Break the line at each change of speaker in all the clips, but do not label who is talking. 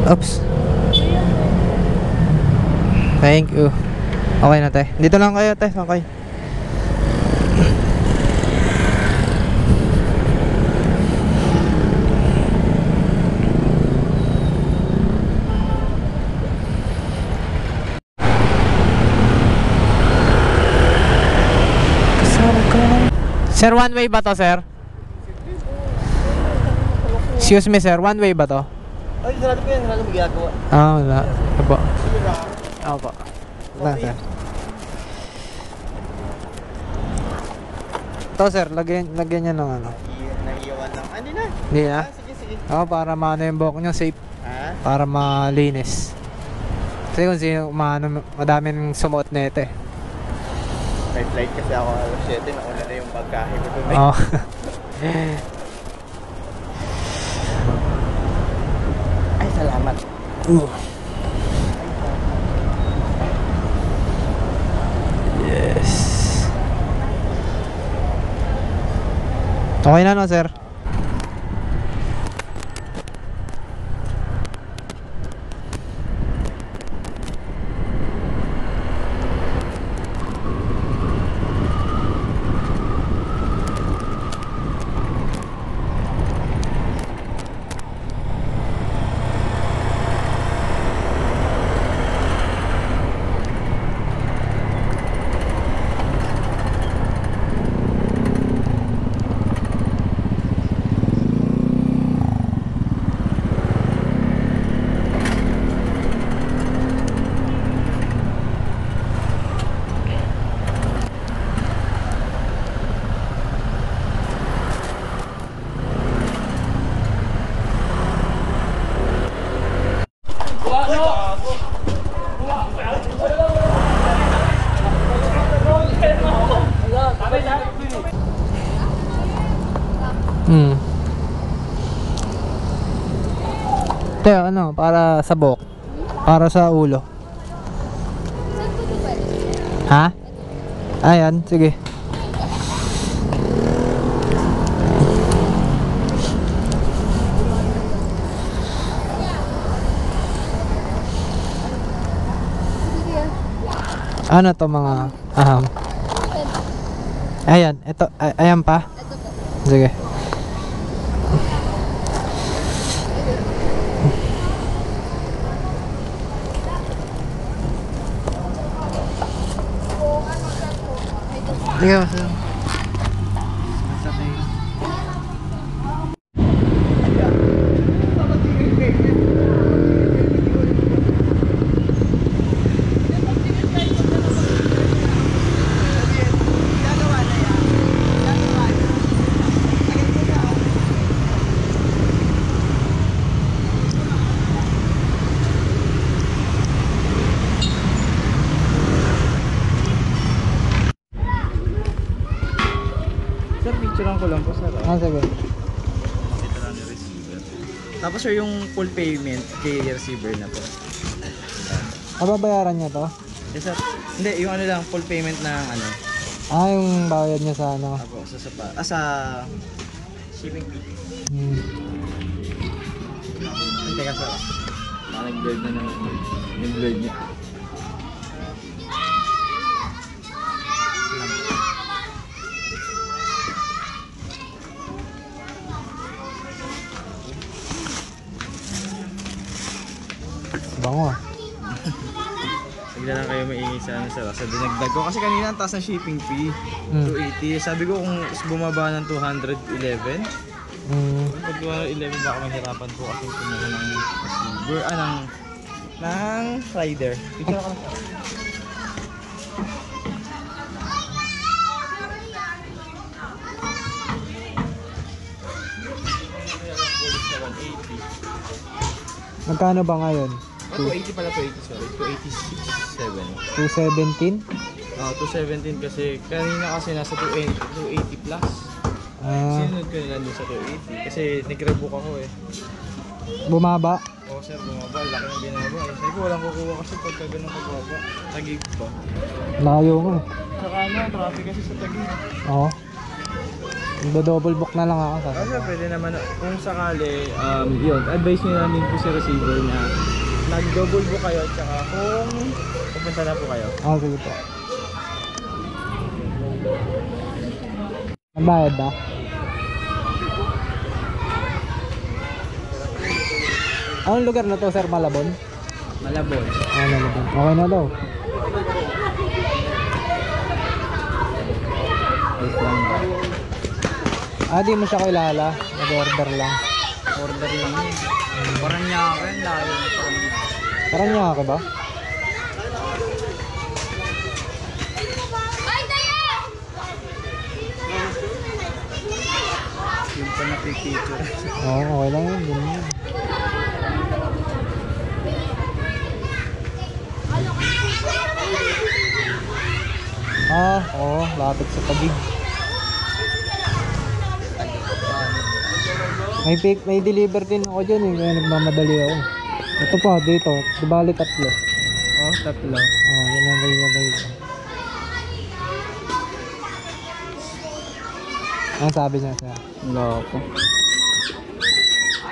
Oops. Thank you. Okay na, te. Dito lang kayo, te. Okay. Sir, one way ba to, sir? Excuse me, sir. One way ba to?
Ay, sarado ko yan. Wala nang magagawa.
Wala. Opo. Opo. Wala, sir. Ito, sir. Lagyan niya ng ano.
Naiiwan lang. Hindi na.
Hindi na?
Sige, sige.
Para maano yung buhok niya. Safe.
Ha?
Para malinis. Kasi kung sino, madaming sumuot na ito eh.
May flight kasi ako alas 7. Nauna na yung pagkahe ko doon.
Oo.
Ay, salamat.
Yes. Okay na, no, sir? Te, ano, para sa buhok. Para sa ulo. Ha? Ayan, sige. Ano to mga ayan, ito, ayan pa. Sige. Sige, sir.
Sir, picturean ko lang po, sir.
Sige.
Ito lang yung receiver. Tapos sir, yung full payment kay receiver na po.
Babayaran niya to?
Yes, sir. Hindi, yung ano lang, full payment ng ano.
Yung bayad niya sa ano.
Apo, sa shipping fee. Teka, sir. Nag-blurred na naman. Nag-blurred niya.
Bango ah.
Bigla lang kayo maingay sa ano, sir. Sa dinagdag ko. Kasi kanina ang taas ng shipping fee. 280. Sabi ko kung bumaba ng 211. Pag 211 baka mahirapan po kasi kumuha ng receiver. Ng rider. Picture ako lang, sir.
Magkano ba ngayon?
280 pala, 280, sorry. 287.
217?
217 kasi kanina kasi nasa 280 plus. Sinunod ko nila doon sa 280 kasi nag-rebook ako eh.
Bumaba?
Oo sir, bumaba. Laki ng binaba. Sabi ko walang kukuha kasi pagka ganun kababa. Tagig pa.
Layo nga.
Saka traffic kasi sa Tagig.
Oo. Double book na lang ako.
Kasi pwede naman, kung sakali, yun, advice nyo namin po sa receiver na nag-double book kayo, tsaka kung pupunta na po kayo.
Oo, sige po. Ang bayad ba? Anong lugar na to, sir? Malabon?
Malabon.
Ah, Malabon. Okay na daw.
Wait lang ba?
Ah, di mo siya kilala. Nag-order lang.
Order lang yun. Parang niya ako yun, layo.
Parang niya ka ba?
Yung pa napipicture.
Oo, okay lang yun. Ganun yun. Ah, oo. Lapit sa Taguig. May deliver din ako dyan eh. Kaya nagmamadali ako. Ito pa, dito. Dibali 3.
Oh, 3.
Oo, yan ang gay. Ano sabi niya sir?
Loko.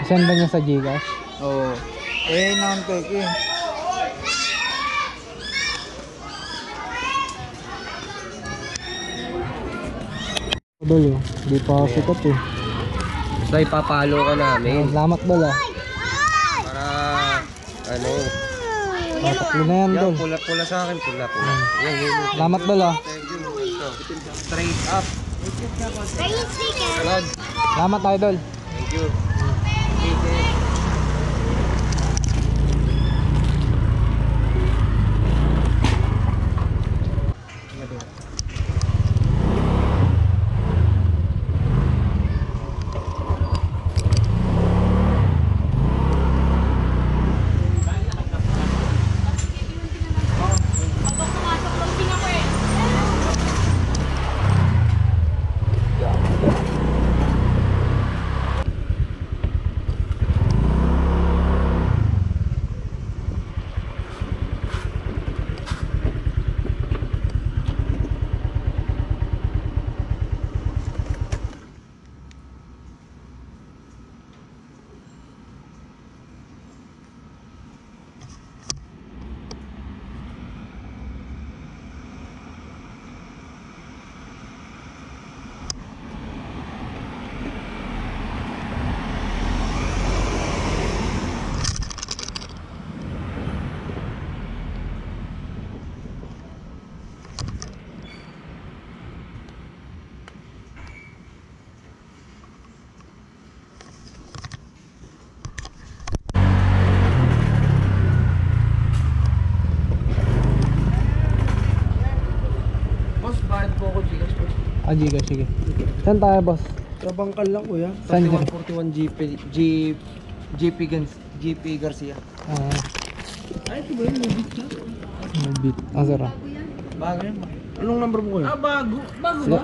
Send ba niya sa Gcash?
Oo. Non-cake eh.
Dol, di pa sikat eh.
So, ipapalo ka namin.
Salamat Dol ah.
Para, ano,
Tatlo na yan Dol.
pula sa akin, pula.
Salamat Dol ah.
Straight up. Salad.
Salamat Idol.
Thank you.
Ah, Gcash, sige. Saan tayo boss?
Trabangkal lang kuya.
Saan dyan?
41 GP Garcia.
Ah,
Ay, ito ba yun?
may beat. Ah, sir ah.
Bago yan. Anong number mo kuya? Bago.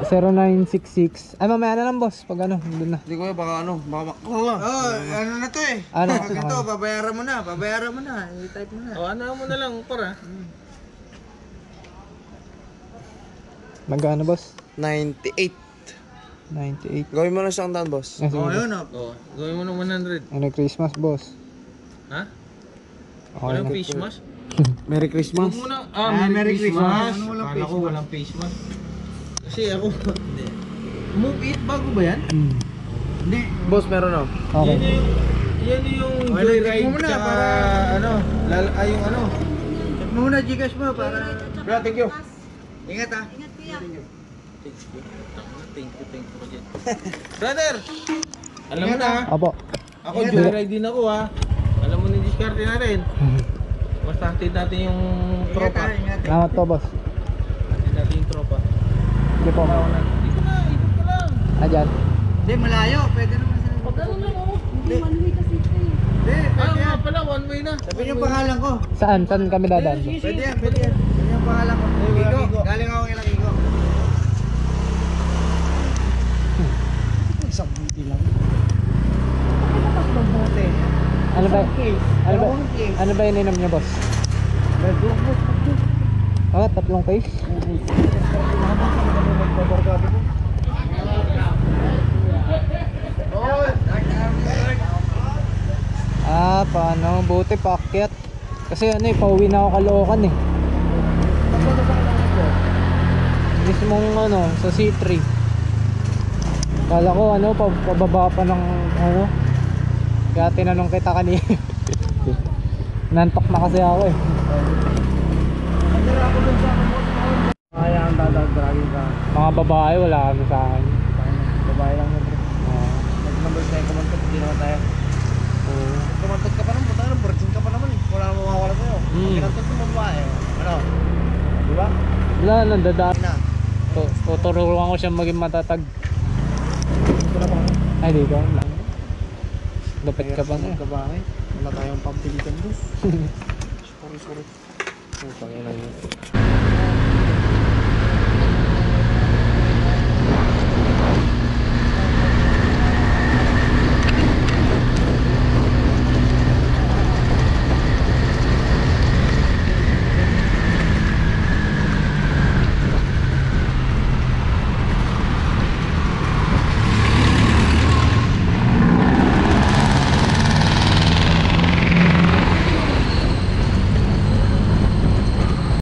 0966. Ay, mamaya na lang boss. Pag ano, doon na.
Hindi kuya, baka ano. Ano na to eh.
Ano?
Ito,
Okay.
babayaran mo na. I-type mo na. O, ano mo na lang para.
Magkano boss?
98.
98.
Gawin mo na siyang daan, boss.
Ah, sige, boss.
Oo. Gawin mo ng 100.
Ano, Christmas boss?
Ha?
Okay na.
face mask?
Merry Christmas.
Merry Christmas. Walang face mask. Kasi ako, move it, bago ba yan? Hindi. Boss, meron na.
Okay.
Yan yung joyride tsaka ano, yung ano. Check mo muna Gcash mo para... Bro, thank you. Ingat ha.
Ingat kuya.
Thank you. Brother! Alam mo na,
Apo.
ako joyride din ako ha. Alam mo ni diskarte natin. Basta hatid natin yung tropa.
Salamat po boss.
Hatid natin yung tropa.
Sige po.
Dito na, ikot ka lang.
Ah, dyan.
Hindi, malayo. Pwede naman sa...
Pagkano lang ako. Hindi one way kasi ito eh.
Hindi, pwede yan. pala, one way na. Sabi niyo pangalan ko.
Saan? Saan kami dadaan?
Pwede yan. Sabi niyo pangalan ko. Igo. Galing ako kailang Igo. Isang buti lang. Tapos mabuti.
Ano ba ininom niya boss? Ah, 3 case? pa ano, buti paakyat. Kasi ano eh, pauwi na ako Caloocan eh. Mismong ano, sa C3. Kala ko ano, pababa pa ng ano. Kaya tinanong kita kanina. Nantok na kasi ako eh.
Kaya ang dadag-dragin ka.
Mga babae wala kami sa akin.
Babae lang na bro.
Oo.
Nag-number tayo, kumantot, hindi naman tayo.
Oo.
Kumantot ka pa naman, puta ng virgin ka pa naman eh. Wala namang mawawala sa'yo. Kinantot mo babae. Ano? Diba?
Wala, nandadaan.
Na.
Tuturuan ko siya maging matatag.
Ito na ba?
Ay, dito. Dapat ka pa nga.
Babae. Wala tayong pampilitan doon. Sorry. Putang ina yun.